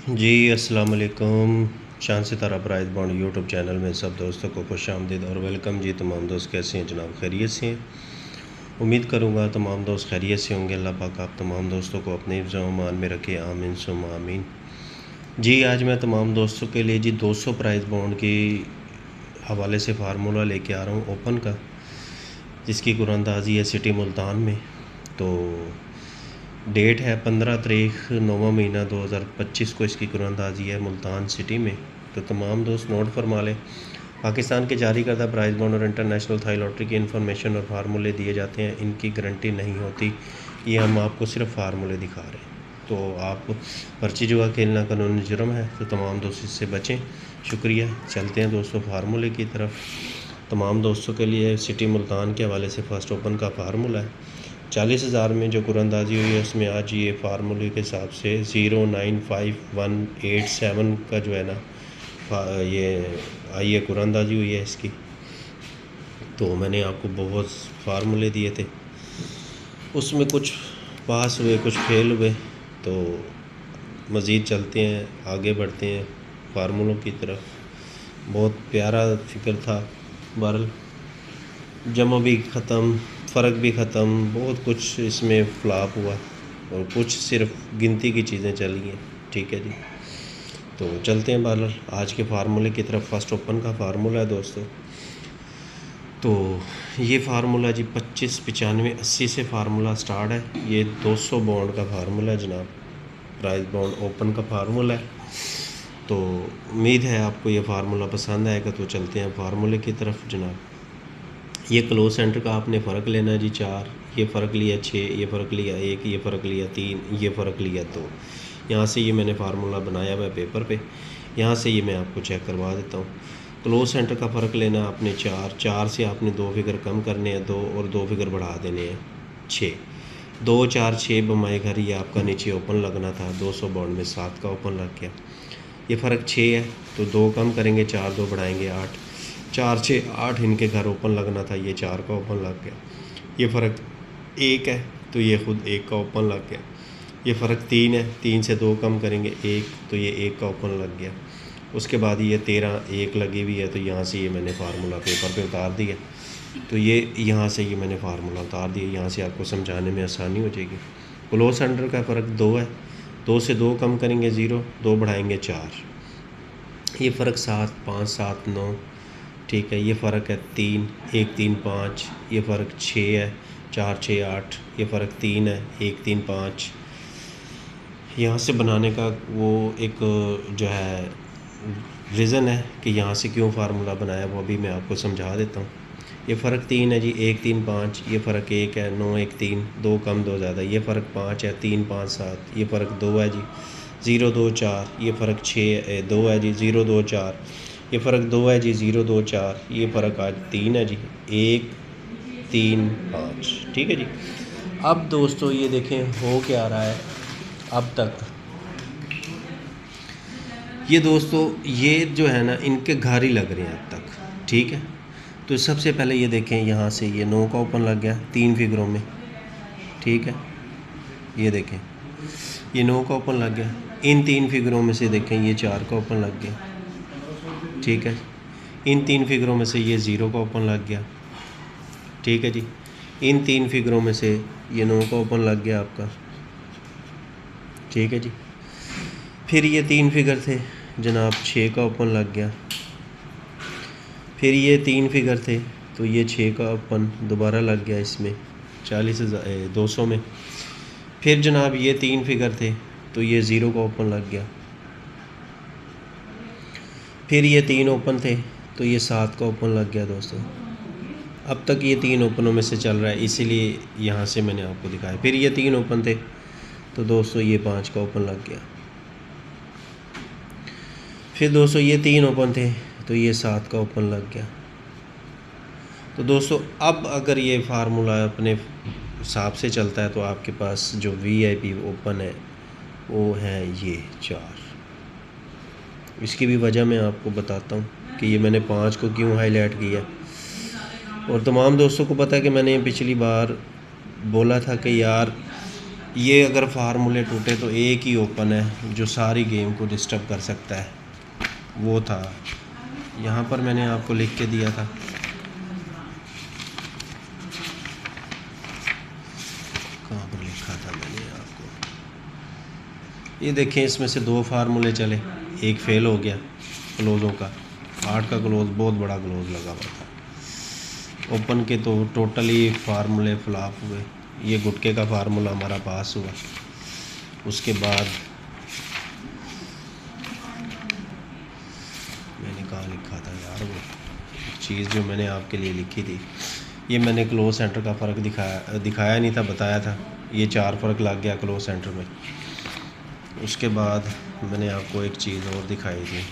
जी अस्सलाम वालेकुम। चांद सितारा प्राइज़ बॉन्ड यूट्यूब चैनल में सब दोस्तों को खुश आमदीद और वेलकम जी। तमाम दोस्त कैसे हैं जनाब? खैरियत से हैं? उम्मीद करूँगा तमाम दोस्त खैरियत से होंगे। अल्लाह पाक आप तमाम दोस्तों को अपने हिफ्ज़ व अमान में रखे, आमीन सुम्मा आमीन। जी आज मैं तमाम दोस्तों के लिए जी 200 प्राइज़ बॉन्ड के हवाले से फार्मूला लेके आ रहा हूँ ओपन का, जिसकी कुरानदाजी है सिटी मुल्तान में। तो डेट है 15 तारीख 9वां महीना 2025 को इसकी कुरानदाजी है मुल्तान सिटी में। तो तमाम दोस्त नोट फरमा लें। पाकिस्तान के जारी करदा प्राइज़ बॉन्ड और इंटरनेशनल थाई लॉटरी की इन्फॉर्मेशन और फार्मूले दिए जाते हैं, इनकी गारंटी नहीं होती। ये हम आपको सिर्फ फार्मूले दिखा रहे हैं। तो आप पर्ची जुआ खेलना कानूनी जुर्म है, तो तमाम दोस्त इससे बचें। शुक्रिया। चलते हैं दोस्तों फार्मूले की तरफ। तमाम दोस्तों के लिए सिटी मुल्तान के हवाले से फ़र्स्ट ओपन का फार्मूला है। 40,000 में जो कुरानदाजी हुई है उसमें आज ये फार्मूले के हिसाब से 095187 का जो है ना ये आई है कुरानदाजी हुई है इसकी। तो मैंने आपको बहुत फार्मूले दिए थे, उसमें कुछ पास हुए कुछ फेल हुए। तो मज़ीद चलते हैं, आगे बढ़ते हैं फार्मूलों की तरफ। बहुत प्यारा फिक्र था। बहरहाल जमा भी ख़त्म, फ़र्क भी ख़त्म, बहुत कुछ इसमें फ्लॉप हुआ और कुछ सिर्फ गिनती की चीज़ें चली हैं। ठीक है जी। तो चलते हैं बहरहाल आज के फार्मूले की तरफ। फर्स्ट ओपन का फार्मूला है दोस्तों। तो ये फार्मूला जी 25 95 80 से फार्मूला स्टार्ट है। ये 200 बॉन्ड का फार्मूला है जनाब, प्राइस बॉन्ड ओपन का फार्मूला है। तो उम्मीद है आपको ये फार्मूला पसंद आएगा। तो चलते हैं फार्मूले की तरफ जनाब। ये क्लोज सेंटर का आपने फ़र्क लेना है जी 4, ये फ़र्क लिया 6, ये फ़र्क लिया 1, ये फ़र्क लिया 3, ये फ़र्क लिया 2। यहाँ से ये मैंने फार्मूला बनाया हुआ है पेपर पे, यहाँ से ये मैं आपको चेक करवा देता हूँ। क्लोज सेंटर का फ़र्क लेना आपने 4, 4 से आपने 2 फिगर कम करने हैं 2 और 2 फिगर बढ़ा देने हैं 6। 2 4 6 बमाए घर ये आपका नीचे ओपन लगना था, 200 बॉन्ड में 7 का ओपन लग गया। ये फ़र्क 6 है तो 2 कम करेंगे 4, 2 बढ़ाएंगे 8, 4 6 8 इनके घर ओपन लगना था, ये 4 का ओपन लग गया। ये फ़र्क 1 है तो ये ख़ुद 1 का ओपन लग गया। ये फ़र्क 3 है, 3 से 2 कम करेंगे 1 तो ये 1 का ओपन लग गया। उसके बाद ये 13 1 लगी हुई है, तो यहाँ से ये मैंने फार्मूला पेपर पे उतार दिया। तो ये यहाँ से ये मैंने फार्मूला उतार दिया, यहाँ से आपको समझाने में आसानी हो जाएगी। क्लोज सेंटर का फ़र्क 2 है, 2 से 2 कम करेंगे 0, 2 बढ़ाएंगे 4। ये फ़र्क 7 5 7 9, ठीक है। ये फ़र्क है 3 1 3 5, ये फ़र्क 6 है 4 6 8, ये फ़र्क 3 है 1 3 5। यहाँ से बनाने का वो एक जो है रीज़न है कि यहाँ से क्यों फार्मूला बनाया, वो अभी मैं आपको समझा देता हूँ। ये फ़र्क 3 है जी 1 3 5, ये फ़र्क 1 है 9 1 3, 2 कम 2 ज़्यादा। ये फ़र्क 5 है 3 5 7, ये फ़र्क 2 है जी 0 2 4, ये फ़र्क 6 2 है जी 0 2 4, ये फ़र्क 2 है जी 0 2 4, ये फ़र्क आज 3 है जी 1 3 5। ठीक है जी। अब दोस्तों ये देखें हो क्या रहा है अब तक। ये दोस्तों ये जो है ना इनके घर ही लग रहे हैं अब तक। ठीक है। तो सबसे पहले ये देखें, यहाँ से ये 9 का ओपन लग गया 3 फिगरों में। ठीक है। ये देखें ये 9 का ओपन लग गया। इन 3 फिगरों में से देखें ये 4 का ओपन लग गया। ठीक है। इन 3 फिगरों में से ये 0 का ओपन लग गया। ठीक है जी। इन 3 फिगरों में से ये 9 का ओपन लग गया आपका। ठीक है जी। फिर ये 3 फिगर थे जनाब, 6 का ओपन लग गया। फिर ये 3 फिगर थे तो ये 6 का ओपन दोबारा लग गया इसमें 200 में। फिर जनाब ये 3 फिगर थे तो ये 0 का ओपन लग गया। फिर ये 3 ओपन थे तो ये 7 का ओपन लग गया दोस्तों। अब तक ये 3 ओपनों में से चल रहा है, इसीलिए यहाँ से मैंने आपको दिखाया। फिर ये 3 ओपन थे तो दोस्तों ये 5 का ओपन लग गया। फिर दोस्तों ये 3 ओपन थे तो ये 7 का ओपन लग गया। तो दोस्तों अब अगर ये फार्मूला अपने हिसाब से चलता है तो आपके पास जो VIP ओपन है वो है ये 4। इसकी भी वजह मैं आपको बताता हूँ कि ये मैंने 5 को क्यों हाईलाइट किया। और तमाम दोस्तों को पता है कि मैंने पिछली बार बोला था कि यार ये अगर फार्मूले टूटे तो एक ही ओपन है जो सारी गेम को डिस्टर्ब कर सकता है, वो था। यहाँ पर मैंने आपको लिख के दिया था, कहाँ पर लिखा था मैंने आपको, ये देखें, इसमें से 2 फार्मूले चले, एक फेल हो गया क्लोज़ों का। 8 का क्लोज़ बहुत बड़ा क्लोज़ लगा हुआ था। ओपन के तो टोटली फार्मूले फ्लॉप हुए। ये गुटके का फार्मूला हमारा पास हुआ। उसके बाद मैंने कहाँ लिखा था यार, वो चीज़ जो मैंने आपके लिए लिखी थी, ये मैंने क्लोज सेंटर का फ़र्क दिखाया नहीं था, बताया था। ये 4 फ़र्क लग गया क्लोज सेंटर में। उसके बाद मैंने आपको एक चीज़ और दिखाई थी,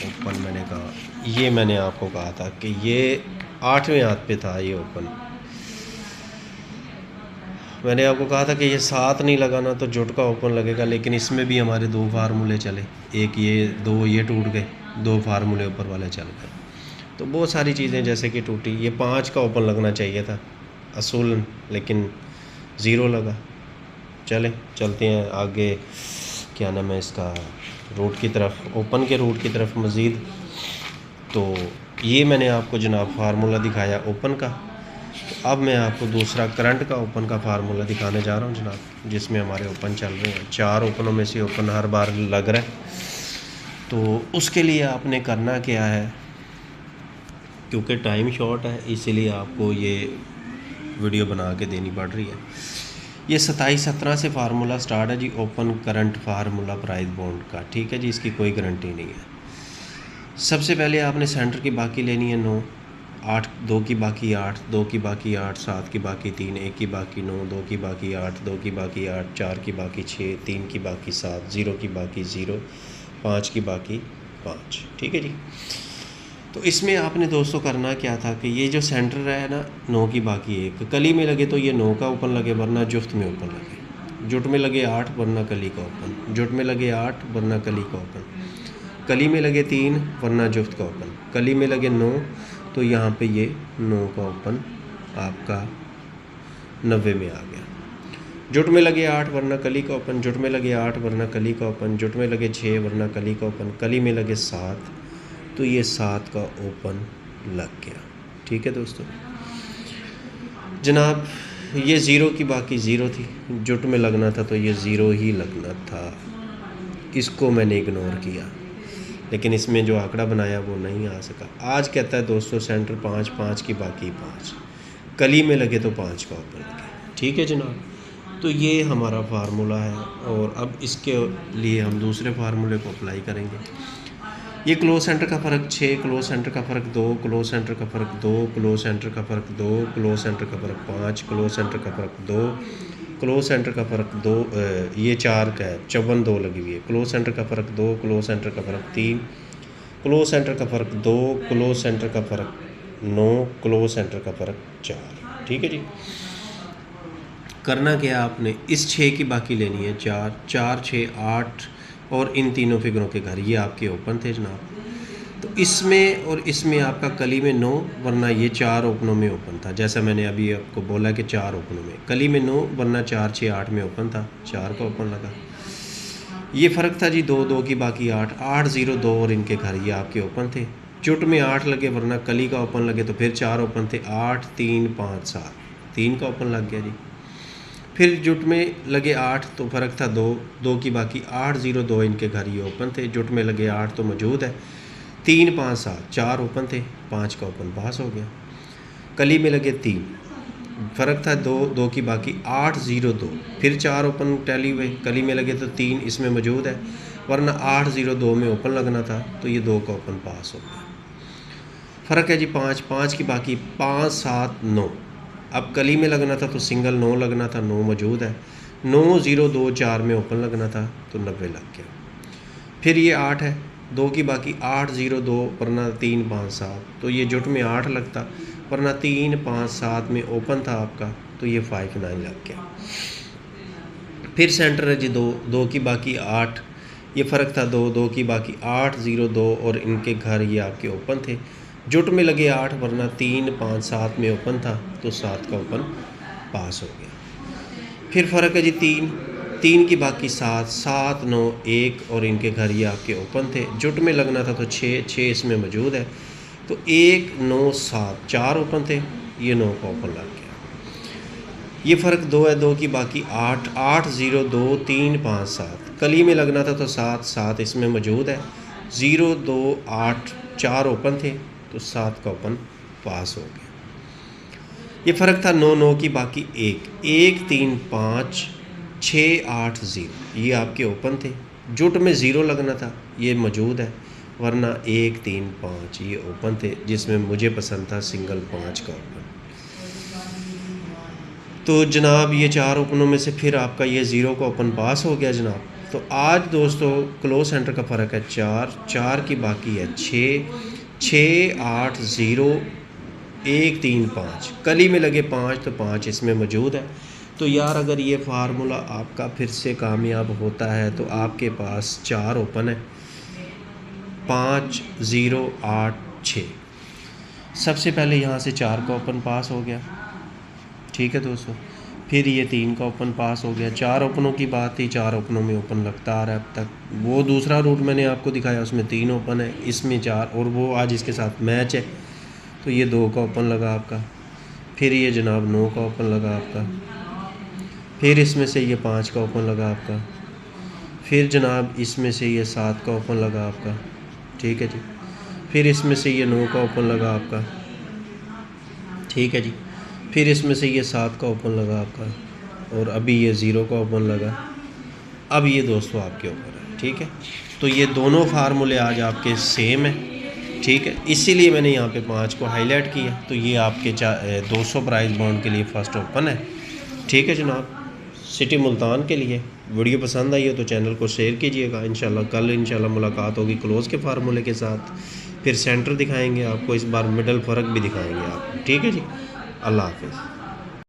ओपन मैंने कहा, ये मैंने आपको कहा था कि ये 8वें हाथ पे था ये ओपन। मैंने आपको कहा था कि ये 7 नहीं लगाना तो जुट का ओपन लगेगा, लेकिन इसमें भी हमारे 2 फार्मूले चले, एक ये, 2 ये टूट गए, 2 फार्मूले ऊपर वाले चल गए। तो बहुत सारी चीज़ें जैसे कि टूटी। ये 5 का ओपन लगना चाहिए था असूलन, लेकिन 0 लगा। चलते हैं आगे, क्या नाम है इसका, रूट की तरफ, ओपन के रूट की तरफ मज़ीद। तो ये मैंने आपको जनाब फार्मूला दिखाया ओपन का। अब मैं आपको दूसरा करंट का ओपन का फार्मूला दिखाने जा रहा हूँ जनाब, जिसमें हमारे ओपन चल रहे हैं। 4 ओपनों में से ओपन हर बार लग रहा है। तो उसके लिए आपने करना क्या है, क्योंकि टाइम शॉर्ट है इसीलिए आपको ये वीडियो बना के देनी पड़ रही है। ये 27-17 से फार्मूला स्टार्ट है जी, open current formula price bond का, ठीक है जी। इसकी कोई गारंटी नहीं है। सबसे पहले आपने सेंटर की बाकी लेनी है 9, 8, 2 की बाकी 8, 2 की बाकी 8, 7 की बाकी 3, 1 की बाकी 9, 2 की बाकी 8, 2 की बाकी 8, 4 की बाकी 6, 3 की बाकी 7, 0 की बाकी 0, 5 की बाकी 5, ठीक है जी। तो इसमें आपने दोस्तों करना क्या था कि ये जो सेंटर है ना, 9 की बाकी 1, कली में लगे तो ये 9 का ओपन लगे, वरना जुफ्त में ओपन लगे। जुट में लगे 8 वरना कली का ओपन, जुट में लगे 8 वरना कली का ओपन, कली में लगे 3 वरना जुफ्त का ओपन, कली में लगे 9 तो यहाँ पे ये 9 का ओपन आपका 90 में आ गया। जुट में लगे 8 वरना कली का ओपन, जुट में लगे 8 वरना कली का ओपन, जुट में लगे 6 वरना कली का ओपन, कली में लगे 7 तो ये 7 का ओपन लग गया, ठीक है दोस्तों। जनाब ये 0 की बाकी 0 थी, जुट में लगना था तो ये 0 ही लगना था, इसको मैंने इग्नोर किया, लेकिन इसमें जो आंकड़ा बनाया वो नहीं आ सका। आज कहता है दोस्तों सेंटर 5, 5 की बाकी 5, कली में लगे तो 5 का ओपन लगे, ठीक है जनाब। तो ये हमारा फार्मूला है, और अब इसके लिए हम दूसरे फार्मूले को अप्लाई करेंगे। ये क्लोज सेंटर का फ़र्क 6, क्लोज सेंटर का फ़र्क 2, क्लोज सेंटर का फ़र्क 2, क्लोज सेंटर का फ़र्क 2, क्लोज सेंटर का फ़र्क 5, क्लोज सेंटर का फ़र्क 2, क्लोज सेंटर का फ़र्क 2, ये 4 का है, 54 2 लगी हुई है। क्लोज सेंटर का फ़र्क 2, क्लोज सेंटर का फ़र्क 3, क्लोज सेंटर का फ़र्क 2, क्लोज सेंटर का फ़र्क 9, क्लोज सेंटर का फ़र्क 4, ठीक है जी। करना क्या आपने, इस 6 की बाकी लेनी है 4, 4, 6, 8 और इन तीनों फिगरों के घर, ये आपके ओपन थे जनाब। तो इसमें और इसमें आपका कली में 9 वरना ये 4 ओपनों में ओपन था, जैसा मैंने अभी आपको बोला कि 4 ओपनों में, कली में 9 वरना 4, 6, 8 में ओपन था, 4 का ओपन लगा। ये फ़र्क था जी 2, 2 की बाकी 8, 8, 0, 2 और इनके घर, ये आपके ओपन थे। जुट में 8 लगे वरना कली का ओपन लगे, तो फिर 4 ओपन थे, 8, 3, 5, 7, 3 का ओपन लग गया जी। फिर जुट में लगे 8 तो फ़र्क था 2, 2 की बाकी 8, 0, 2 इनके घर, ये ओपन थे। जुट में लगे 8 तो मौजूद है, 3, 5, 7, 4 ओपन थे, 5 का ओपन पास हो गया। कली में लगे 3, फ़र्क था 2, 2 की बाकी 8, 0, 2, फिर 4 ओपन टैली हुए, कली में लगे तो 3 इसमें मौजूद है, वरना 8, 0, 2 में ओपन लगना था तो ये 2 का ओपन पास हो गया। फ़र्क है जी 5, 5 की बाकी 5, 7, 9, अब कली में लगना था तो सिंगल 9 लगना था, 9 मौजूद है, 9, 0, 2, 4 में ओपन लगना था तो 90 लग गया। फिर ये 8 है, 2 की बाकी 8, 0, 2 वरना 3, 5, 7 तो ये जुट में 8 लगता, वरना 3, 5, 7 में ओपन था आपका तो ये 5, 9 लग गया। फिर सेंटर है जी 2, 2 की बाकी 8, ये फ़र्क था 2, 2 की बाकी 8, 0, 2 और इनके घर, ये आपके ओपन थे। जुट में लगे 8 वरना 3, 5, 7 में ओपन था तो 7 का ओपन पास हो गया। फिर फ़र्क है जी 3, 3 की बाकी 7, 7 9 1 और इनके घर ये आपके ओपन थे। जुट में लगना था तो 6, 6 इसमें मौजूद है, तो 1 9 7 4 ओपन थे, ये 9 का ओपन लग गया। ये फ़र्क 2 है, 2 की बाकी 8, 8 0 2 3 5 7, कली में लगना था तो 7, 7 इसमें मौजूद है, 0 2 8 4 ओपन थे, तो 7 का ओपन पास हो गया। ये फ़र्क था 9, 9 की बाकी 1, 1 3 5 6 8 0, ये आपके ओपन थे। जुट में 0 लगना था, ये मौजूद है, वरना 1 3 5 ये ओपन थे, जिसमें मुझे पसंद था सिंगल 5 का ओपन। तो जनाब ये 4 ओपनों में से फिर आपका ये 0 का ओपन पास हो गया जनाब। तो आज दोस्तों क्लोज सेंटर का फ़र्क है 4, 4 की बाकी है 6, 6 8 0 1 3 5, कली में लगे 5 तो 5 इसमें मौजूद है। तो यार अगर ये फार्मूला आपका फिर से कामयाब होता है तो आपके पास 4 ओपन है, 5 0 8 6। सबसे पहले यहाँ से 4 का ओपन पास हो गया, ठीक है दोस्तों। फिर ये 3 का ओपन पास हो गया। 4 ओपनों की बात थी, 4 ओपनों में ओपन लगता आ रहा है अब तक। वो दूसरा रूट मैंने आपको दिखाया उसमें 3 ओपन है, इसमें 4, और वो आज इसके साथ मैच है, तो ये 2 का ओपन लगा आपका। फिर ये जनाब 9 का ओपन लगा आपका। फिर इसमें से ये 5 का ओपन लगा आपका। फिर जनाब इसमें से ये 7 का ओपन लगा आपका, ठीक है जी। फिर इसमें से ये 9 का ओपन लगा आपका, ठीक है जी। फिर इसमें से ये 7 का ओपन लगा आपका, और अभी ये 0 का ओपन लगा। अब ये दोस्तों आपके ऊपर है, ठीक है। तो ये दोनों फार्मूले आज आपके सेम है, ठीक है, इसीलिए मैंने यहाँ पे 5 को हाईलाइट किया। तो ये आपके 200 प्राइस बॉन्ड के लिए फ़र्स्ट ओपन है, ठीक है जनाब, सिटी मुल्तान के लिए। वीडियो पसंद आई हो तो चैनल को शेयर कीजिएगा। इंशाल्लाह कल इंशाल्लाह मुलाकात होगी क्लोज़ के फार्मूले के साथ। फिर सेंटर दिखाएंगे आपको, इस बार मिडल फ़र्क भी दिखाएंगे आपको, ठीक है जी। अल्लाह हाफ़िज़।